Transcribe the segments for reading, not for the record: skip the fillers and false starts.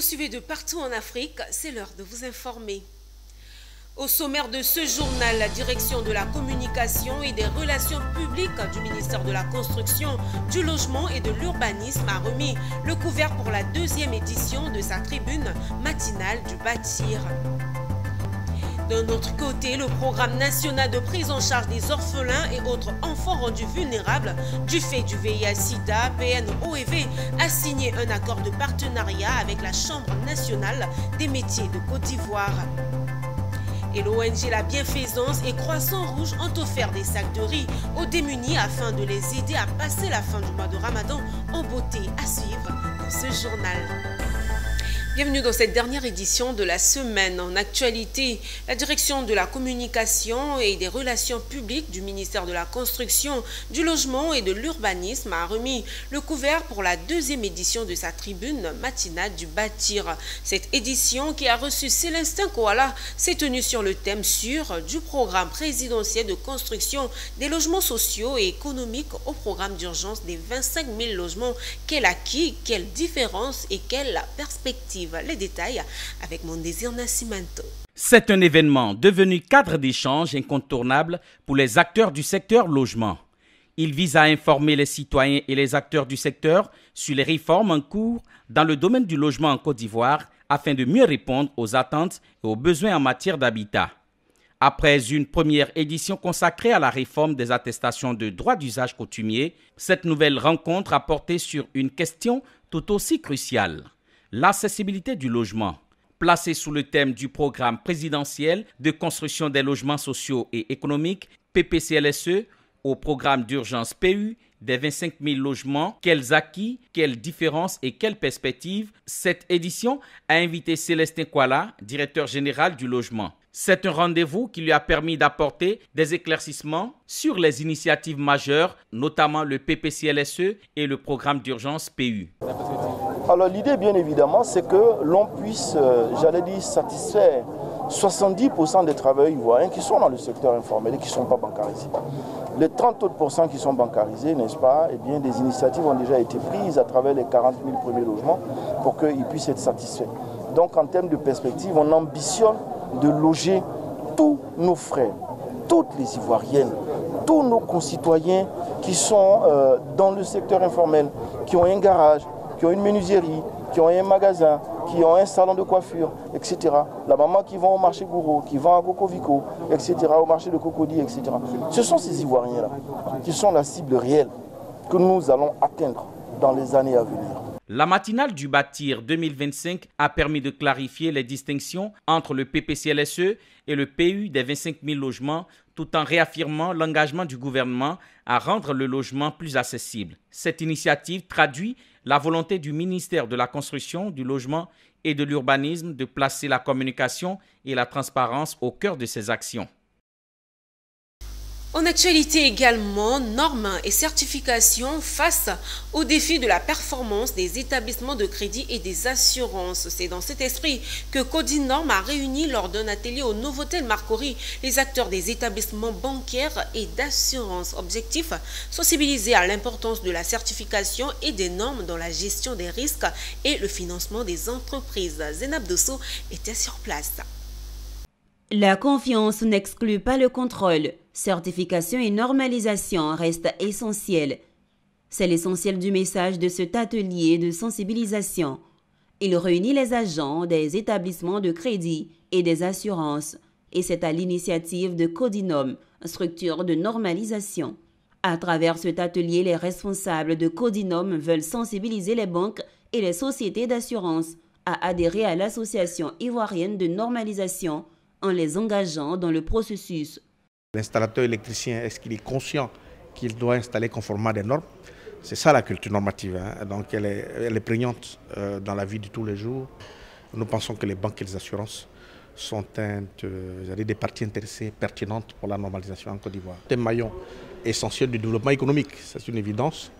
nous suivez de partout en Afrique, c'est l'heure de vous informer. Au sommaire de ce journal, la direction de la communication et des relations publiques du ministère de la Construction, du Logement et de l'Urbanisme a remis le couvert pour la deuxième édition de sa tribune matinale du Bâtir. D'un autre côté, le programme national de prise en charge des orphelins et autres enfants rendus vulnérables du fait du VIH-Sida, PNOEV, a signé un accord de partenariat avec la Chambre nationale des métiers de Côte d'Ivoire. Et l'ONG La Bienfaisance et Croissant Rouge ont offert des sacs de riz aux démunis afin de les aider à passer la fin du mois de Ramadan en beauté. À suivre dans ce journal. Bienvenue dans cette dernière édition de la semaine. En actualité, la direction de la communication et des relations publiques du ministère de la Construction, du Logement et de l'Urbanisme a remis le couvert pour la deuxième édition de sa tribune matinale du Bâtir. Cette édition, qui a reçu Célestin Koala, s'est tenue sur le thème sûr du programme présidentiel de construction des logements sociaux et économiques au programme d'urgence des 25 000 logements. Quel acquis, quelle différence et quelle perspective? Les détails avec Mondésir Nascimento. C'est un événement devenu cadre d'échange incontournable pour les acteurs du secteur logement. Il vise à informer les citoyens et les acteurs du secteur sur les réformes en cours dans le domaine du logement en Côte d'Ivoire afin de mieux répondre aux attentes et aux besoins en matière d'habitat. Après une première édition consacrée à la réforme des attestations de droit d'usage coutumier, cette nouvelle rencontre a porté sur une question tout aussi cruciale: l'accessibilité du logement. Placée sous le thème du programme présidentiel de construction des logements sociaux et économiques, PPCLSE, au programme d'urgence PU, des 25 000 logements, quels acquis, quelles différences et quelles perspectives? Cette édition a invité Célestin Koala, directeur général du logement. C'est un rendez-vous qui lui a permis d'apporter des éclaircissements sur les initiatives majeures, notamment le PPCLSE et le programme d'urgence PU. Alors l'idée, bien évidemment, c'est que l'on puisse, satisfaire 70% des travailleurs ivoiriens qui sont dans le secteur informel et qui ne sont pas bancarisés. Les 30 autres % qui sont bancarisés, n'est-ce pas, eh bien, des initiatives ont déjà été prises à travers les 40 000 premiers logements pour qu'ils puissent être satisfaits. Donc en termes de perspective, on ambitionne de loger tous nos frères, toutes les Ivoiriennes, tous nos concitoyens qui sont dans le secteur informel, qui ont un garage, qui ont une menuiserie, qui ont un magasin, qui ont un salon de coiffure, etc. La maman qui vend au marché Gouro, qui vend à Cocovico, etc., au marché de Cocody, etc. Ce sont ces Ivoiriens-là qui sont la cible réelle que nous allons atteindre dans les années à venir. La matinale du Bâtir 2025 a permis de clarifier les distinctions entre le PPCLSE et le PU des 25 000 logements, tout en réaffirmant l'engagement du gouvernement à rendre le logement plus accessible. Cette initiative traduit la volonté du ministère de la Construction, du Logement et de l'Urbanisme de placer la communication et la transparence au cœur de ses actions. En actualité également, normes et certifications face au défi de la performance des établissements de crédit et des assurances. C'est dans cet esprit que Codinorm a réuni lors d'un atelier au Novotel Marcory les acteurs des établissements bancaires et d'assurance. Objectif, sensibiliser à l'importance de la certification et des normes dans la gestion des risques et le financement des entreprises. Zénab Dosso était sur place. La confiance n'exclut pas le contrôle. Certification et normalisation restent essentielles. C'est l'essentiel du message de cet atelier de sensibilisation. Il réunit les agents des établissements de crédit et des assurances, et c'est à l'initiative de Codinorm, structure de normalisation. À travers cet atelier, les responsables de Codinorm veulent sensibiliser les banques et les sociétés d'assurance à adhérer à l'association ivoirienne de normalisation en les engageant dans le processus. L'installateur électricien, est-ce qu'il est conscient qu'il doit installer conformément à des normes? C'est ça la culture normative, hein. Donc elle est prégnante dans la vie de tous les jours. Nous pensons que les banques et les assurances sont des parties intéressées pertinentes pour la normalisation en Côte d'Ivoire. C'est un maillon essentiel du développement économique, c'est une évidence.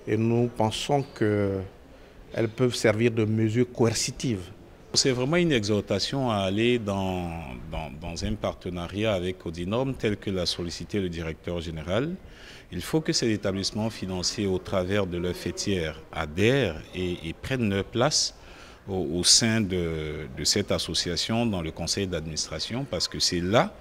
Et nous pensons qu'elles peuvent servir de mesures coercitives. C'est vraiment une exhortation à aller dans un partenariat avec Codinorm tel que l'a sollicité le directeur général. Il faut que ces établissements financiers, au travers de leurs fêtières, adhèrent et prennent leur place au sein de cette association dans le conseil d'administration, parce que c'est là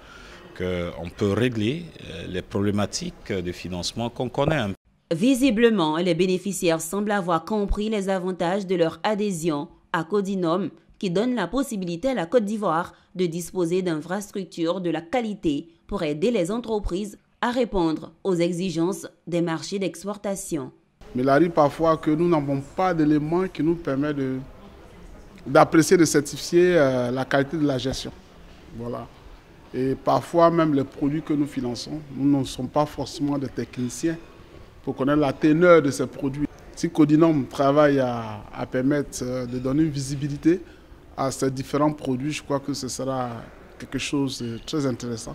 qu'on peut régler les problématiques de financement qu'on connaît. Visiblement, les bénéficiaires semblent avoir compris les avantages de leur adhésion à Codinome, qui donne la possibilité à la Côte d'Ivoire de disposer d'infrastructures de la qualité pour aider les entreprises à répondre aux exigences des marchés d'exportation. Mais il arrive parfois que nous n'avons pas d'éléments qui nous permettent d'apprécier, de certifier la qualité de la gestion. Voilà. Et parfois même les produits que nous finançons, nous ne sommes pas forcément des techniciens pour connaître la teneur de ces produits. Si Codinome travaille à permettre de donner une visibilité à ces différents produits, je crois que ce sera quelque chose de très intéressant.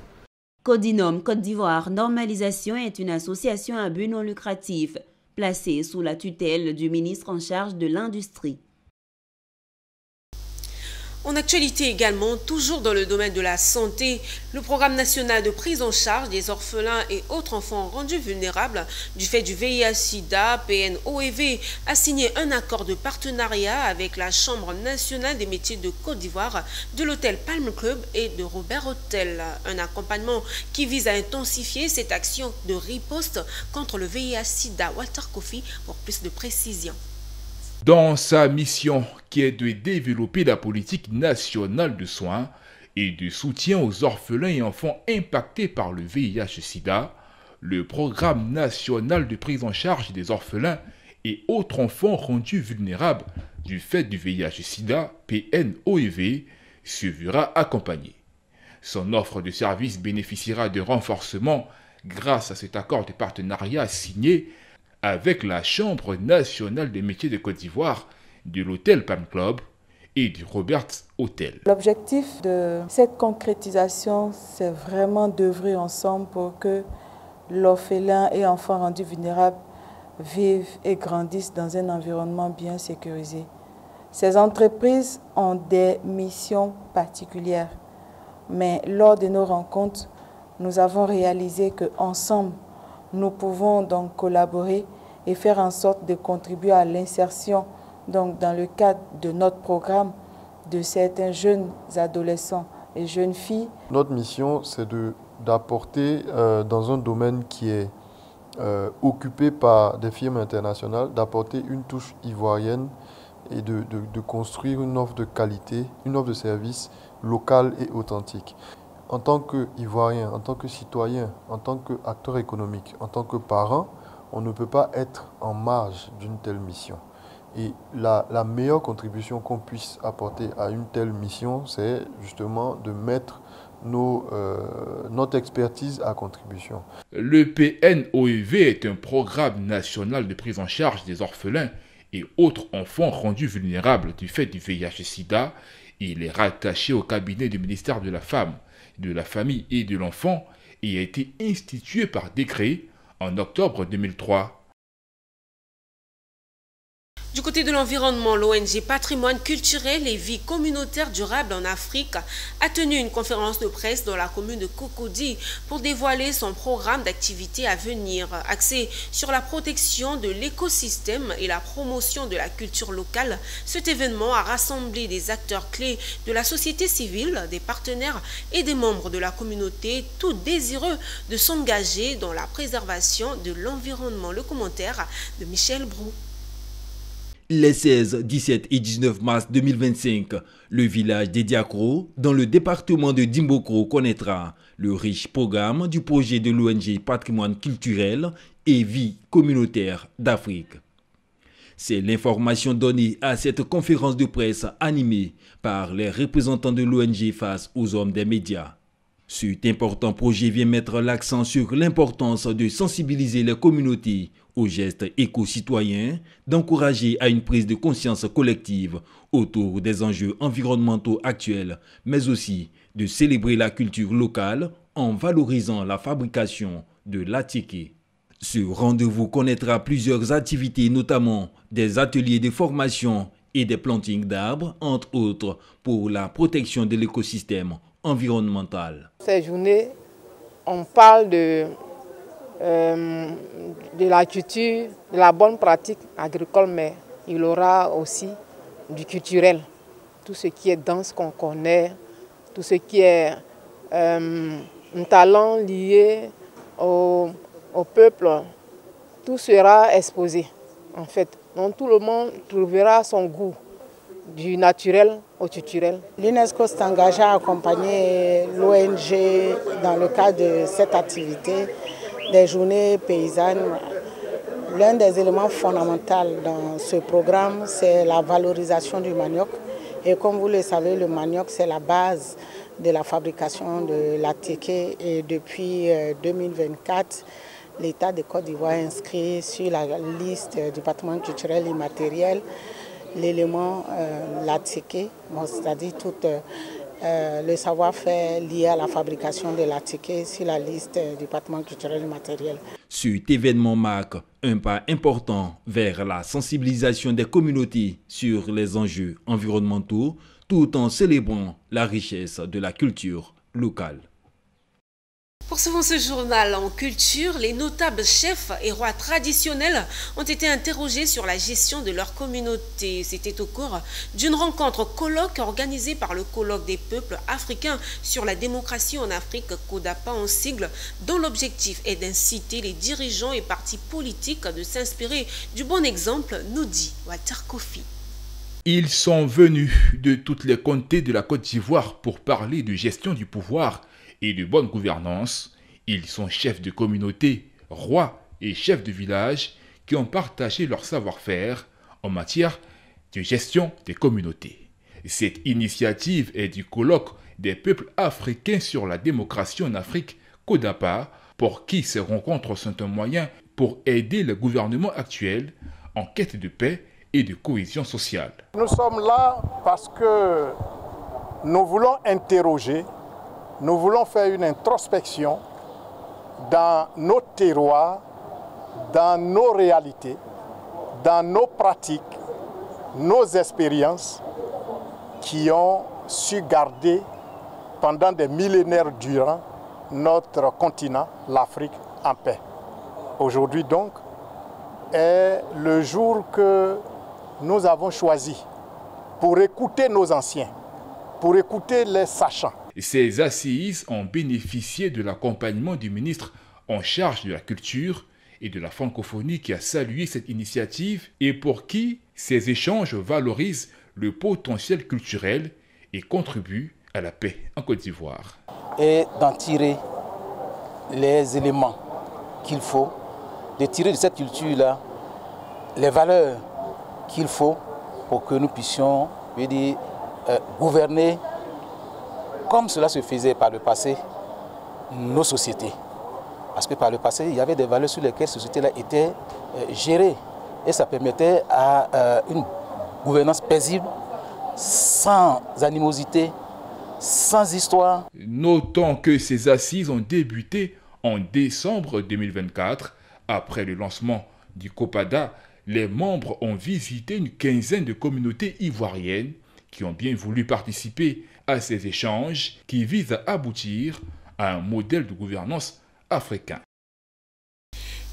Codinome Côte d'Ivoire Normalisation est une association à but non lucratif placée sous la tutelle du ministre en charge de l'industrie. En actualité également, toujours dans le domaine de la santé, le programme national de prise en charge des orphelins et autres enfants rendus vulnérables du fait du VIH-Sida, PNOEV, a signé un accord de partenariat avec la Chambre nationale des métiers de Côte d'Ivoire, de l'hôtel Palm Club et de Robert Hotel. Un accompagnement qui vise à intensifier cette action de riposte contre le VIH-Sida. Walter Kofi pour plus de précisions. Dans sa mission qui est de développer la politique nationale de soins et de soutien aux orphelins et enfants impactés par le VIH-Sida, le programme national de prise en charge des orphelins et autres enfants rendus vulnérables du fait du VIH-Sida, PNOEV, se verra accompagné. Son offre de services bénéficiera de renforcement grâce à cet accord de partenariat signé avec la Chambre nationale des métiers de Côte d'Ivoire, de l'hôtel Palm Club et du Robert Hotel. L'objectif de cette concrétisation, c'est vraiment d'œuvrer ensemble pour que l'orphelin et enfants rendus vulnérables vivent et grandissent dans un environnement bien sécurisé. Ces entreprises ont des missions particulières, mais lors de nos rencontres, nous avons réalisé qu'ensemble, nous pouvons donc collaborer et faire en sorte de contribuer à l'insertion, donc dans le cadre de notre programme, de certains jeunes adolescents et jeunes filles. Notre mission, c'est d'apporter dans un domaine qui est occupé par des firmes internationales, d'apporter une touche ivoirienne et de construire une offre de qualité, une offre de service locale et authentique. En tant qu'Ivoirien, en tant que citoyen, en tant qu'acteur économique, en tant que parent, on ne peut pas être en marge d'une telle mission. Et la meilleure contribution qu'on puisse apporter à une telle mission, c'est justement de mettre notre expertise à contribution. Le PNOEV est un programme national de prise en charge des orphelins et autres enfants rendus vulnérables du fait du VIH-Sida. Il est rattaché au cabinet du ministère de la Femme, de la Famille et de l'Enfant et a été institué par décret en octobre 2003. Du côté de l'environnement, l'ONG Patrimoine culturel et vie communautaire durable en Afrique a tenu une conférence de presse dans la commune de Cocody pour dévoiler son programme d'activités à venir, axé sur la protection de l'écosystème et la promotion de la culture locale. Cet événement a rassemblé des acteurs clés de la société civile, des partenaires et des membres de la communauté, tous désireux de s'engager dans la préservation de l'environnement. Le commentaire de Michel Brou. Les 16, 17 et 19 mars 2025, le village des Diakro, dans le département de Dimbokro, connaîtra le riche programme du projet de l'ONG Patrimoine culturel et vie communautaire d'Afrique. C'est l'information donnée à cette conférence de presse animée par les représentants de l'ONG face aux hommes des médias. Cet important projet vient mettre l'accent sur l'importance de sensibiliser les communautés aux gestes éco-citoyens, d'encourager à une prise de conscience collective autour des enjeux environnementaux actuels, mais aussi de célébrer la culture locale en valorisant la fabrication de l'atiké. Ce rendez-vous connaîtra plusieurs activités, notamment des ateliers de formation et des plantings d'arbres, entre autres, pour la protection de l'écosystème environnemental. Ces journées, on parle de la culture, de la bonne pratique agricole, mais il y aura aussi du culturel, tout ce qui est danse qu'on connaît, tout ce qui est un talent lié au peuple, tout sera exposé en fait. Donc tout le monde trouvera son goût du naturel au culturel. L'UNESCO s'est engagé à accompagner l'ONG dans le cadre de cette activité des journées paysannes. L'un des éléments fondamentaux dans ce programme, c'est la valorisation du manioc. Et comme vous le savez, le manioc, c'est la base de la fabrication de l'attiqué. Et depuis 2024, l'État de Côte d'Ivoire a inscrit sur la liste du patrimoine culturel immatériel l'élément l'attiqué, c'est-à-dire tout le savoir-faire lié à la fabrication de l'attiqué sur la liste du patrimoine culturel immatériel. Cet événement marque un pas important vers la sensibilisation des communautés sur les enjeux environnementaux, tout en célébrant la richesse de la culture locale. Poursuivons ce journal en culture. Les notables chefs et rois traditionnels ont été interrogés sur la gestion de leur communauté. C'était au cours d'une rencontre colloque organisée par le Colloque des peuples africains sur la démocratie en Afrique, CODAPA en sigle, dont l'objectif est d'inciter les dirigeants et partis politiques de s'inspirer du bon exemple, nous dit Walter Kofi. Ils sont venus de toutes les comtés de la Côte d'Ivoire pour parler de gestion du pouvoir et de bonne gouvernance. Ils sont chefs de communauté, rois et chefs de village qui ont partagé leur savoir-faire en matière de gestion des communautés. Cette initiative est du colloque des peuples africains sur la démocratie en Afrique, CODAPA, pour qui ces rencontres sont un moyen pour aider le gouvernement actuel en quête de paix et de cohésion sociale. Nous sommes là parce que nous voulons interroger, nous voulons faire une introspection dans nos terroirs, dans nos réalités, dans nos pratiques, nos expériences qui ont su garder pendant des millénaires durant notre continent, l'Afrique, en paix. Aujourd'hui donc est le jour que nous avons choisi pour écouter nos anciens, pour écouter les sachants. Ces assises ont bénéficié de l'accompagnement du ministre en charge de la culture et de la francophonie qui a salué cette initiative et pour qui ces échanges valorisent le potentiel culturel et contribuent à la paix en Côte d'Ivoire. Et d'en tirer les éléments qu'il faut, de tirer de cette culture-là les valeurs qu'il faut pour que nous puissions gouverner comme cela se faisait par le passé, nos sociétés. Parce que par le passé, il y avait des valeurs sur lesquelles ces sociétés-là étaient gérées. Et ça permettait à une gouvernance paisible, sans animosité, sans histoire. Notons que ces assises ont débuté en décembre 2024. Après le lancement du COPADA, les membres ont visité une quinzaine de communautés ivoiriennes qui ont bien voulu participer à ces échanges qui visent à aboutir à un modèle de gouvernance africain.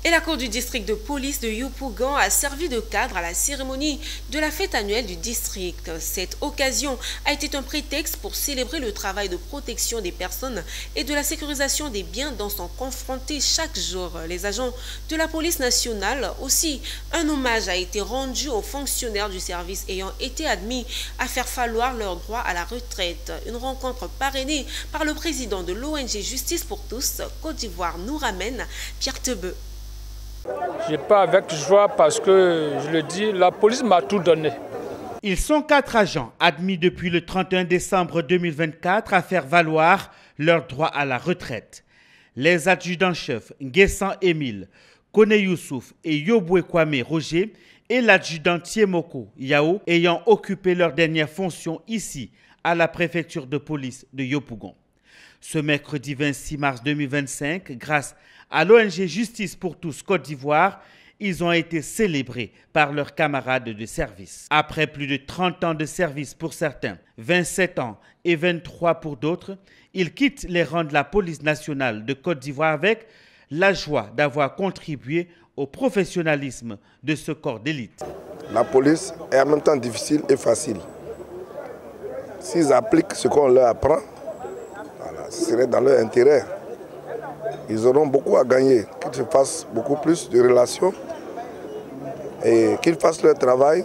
Et la cour du district de police de Yopougon a servi de cadre à la cérémonie de la fête annuelle du district. Cette occasion a été un prétexte pour célébrer le travail de protection des personnes et de la sécurisation des biens dont sont confrontés chaque jour les agents de la police nationale. Aussi, un hommage a été rendu aux fonctionnaires du service ayant été admis à faire valoir leur droit à la retraite. Une rencontre parrainée par le président de l'ONG Justice pour tous, Côte d'Ivoire nous ramène, Pierre Tebeu. Je pas avec joie parce que, je le dis, la police m'a tout donné. Ils sont 4 agents admis depuis le 31 décembre 2024 à faire valoir leur droit à la retraite. Les adjudants-chefs Nguessan Émile, Kone Youssouf et Yoboué Kwame Roger et l'adjudant Tiemoko Yao ayant occupé leurs dernières fonctions ici à la préfecture de police de Yopougon. Ce mercredi 26 mars 2025, grâce à l'ONG Justice pour tous Côte d'Ivoire, ils ont été célébrés par leurs camarades de service. Après plus de 30 ans de service pour certains, 27 ans et 23 pour d'autres, ils quittent les rangs de la police nationale de Côte d'Ivoire avec la joie d'avoir contribué au professionnalisme de ce corps d'élite. la police est en même temps difficile et facile. S'ils appliquent ce qu'on leur apprend, voilà, ce serait dans leur intérêt. Ils auront beaucoup à gagner, qu'ils se fassent beaucoup plus de relations et qu'ils fassent leur travail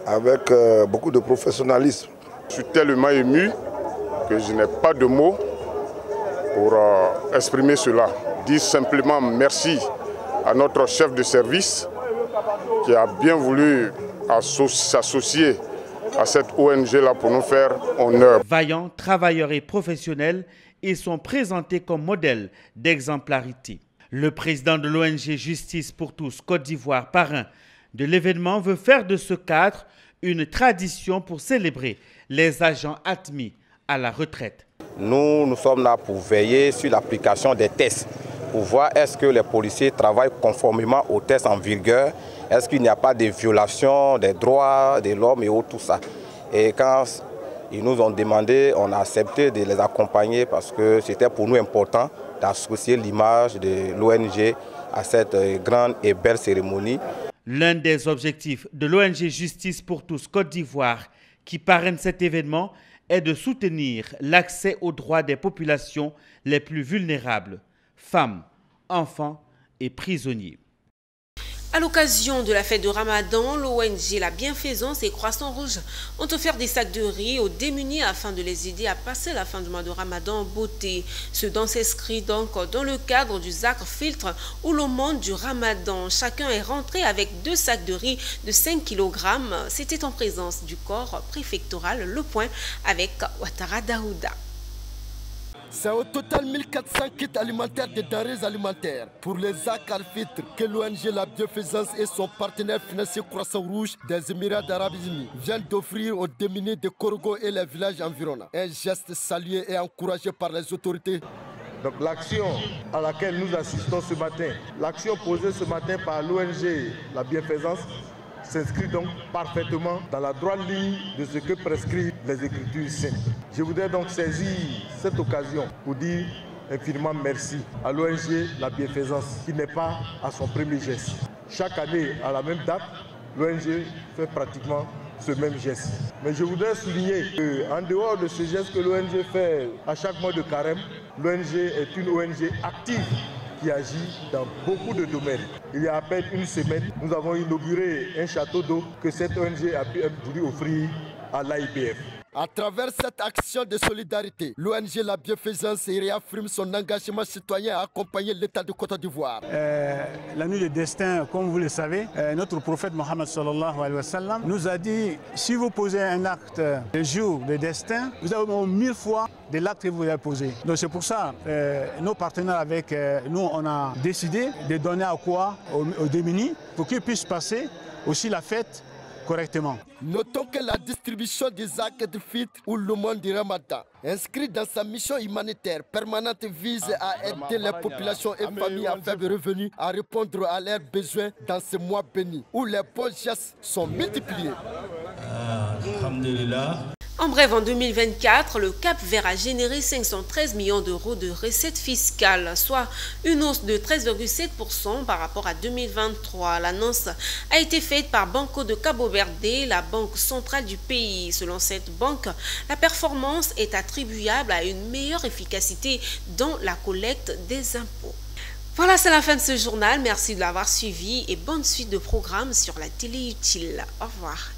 avec beaucoup de professionnalisme. Je suis tellement ému que je n'ai pas de mots pour exprimer cela. Dire simplement merci à notre chef de service qui a bien voulu s'associer à cette ONG-là pour nous faire honneur. Vaillants, travailleurs et professionnels, ils sont présentés comme modèles d'exemplarité. Le président de l'ONG Justice pour tous Côte d'Ivoire, parrain de l'événement, veut faire de ce cadre une tradition pour célébrer les agents admis à la retraite. Nous sommes là pour veiller sur l'application des tests, pour voir est-ce que les policiers travaillent conformément aux tests en vigueur, est-ce qu'il n'y a pas de violation des droits de l'homme et tout ça. Et quand ils nous ont demandé, on a accepté de les accompagner parce que c'était pour nous important d'associer l'image de l'ONG à cette grande et belle cérémonie. L'un des objectifs de l'ONG Justice pour tous Côte d'Ivoire qui parraine cet événement est de soutenir l'accès aux droits des populations les plus vulnérables, femmes, enfants et prisonniers. À l'occasion de la fête de Ramadan, l'ONG La Bienfaisance et Croissant Rouge ont offert des sacs de riz aux démunis afin de les aider à passer la fin du mois de Ramadan en beauté. Ce don s'inscrit donc dans le cadre du Zakr Filtre ou l'aumône du Ramadan. Chacun est rentré avec 2 sacs de riz de 5 kg. C'était en présence du corps préfectoral Le Point avec Ouattara Daouda. C'est au total 1400 kits alimentaires de denrées alimentaires pour les Zakr al-Fitr que l'ONG La Bienfaisance et son partenaire financier Croissant Rouge des Émirats d'Arabes Unis viennent d'offrir aux démunis de Korogo et les villages environnants. Un geste salué et encouragé par les autorités. Donc l'action à laquelle nous assistons ce matin, l'action posée ce matin par l'ONG La Bienfaisance, s'inscrit donc parfaitement dans la droite ligne de ce que prescrivent les Écritures saintes. Je voudrais donc saisir cette occasion pour dire infiniment merci à l'ONG La Bienfaisance qui n'est pas à son premier geste. Chaque année, à la même date, l'ONG fait pratiquement ce même geste. Mais je voudrais souligner qu'en dehors de ce geste que l'ONG fait à chaque mois de carême, l'ONG est une ONG active qui agit dans beaucoup de domaines. Il y a à peine une semaine, nous avons inauguré un château d'eau que cette ONG a pu offrir à l'AIPF. À travers cette action de solidarité, l'ONG La Bienfaisance réaffirme son engagement citoyen à accompagner l'État de Côte d'Ivoire. La nuit de destin, comme vous le savez, notre prophète Mohammed sallallahu alayhi wa sallam nous a dit, si vous posez un acte le jour de destin, vous avez au moins 1000 fois de l'acte que vous avez posé. Donc c'est pour ça, nos partenaires avec nous, on a décidé de donner à quoi aux démunis pour qu'ils puissent passer aussi la fête correctement. Notons que la distribution des Zakr al-Fitr ou l'aumône du Ramadan, inscrit dans sa mission humanitaire permanente, vise à aider les populations et familles à faible revenu à répondre à leurs besoins dans ce mois béni, où les bons gestes sont multipliés. En bref, en 2024, le Cap-Vert a généré 513 millions d'euros de recettes fiscales, soit une hausse de 13,7% par rapport à 2023. L'annonce a été faite par Banco de Cabo Verde, la banque centrale du pays. Selon cette banque, la performance est attribuable à une meilleure efficacité dans la collecte des impôts. Voilà, c'est la fin de ce journal. Merci de l'avoir suivi et bonne suite de programmes sur la télé utile. Au revoir.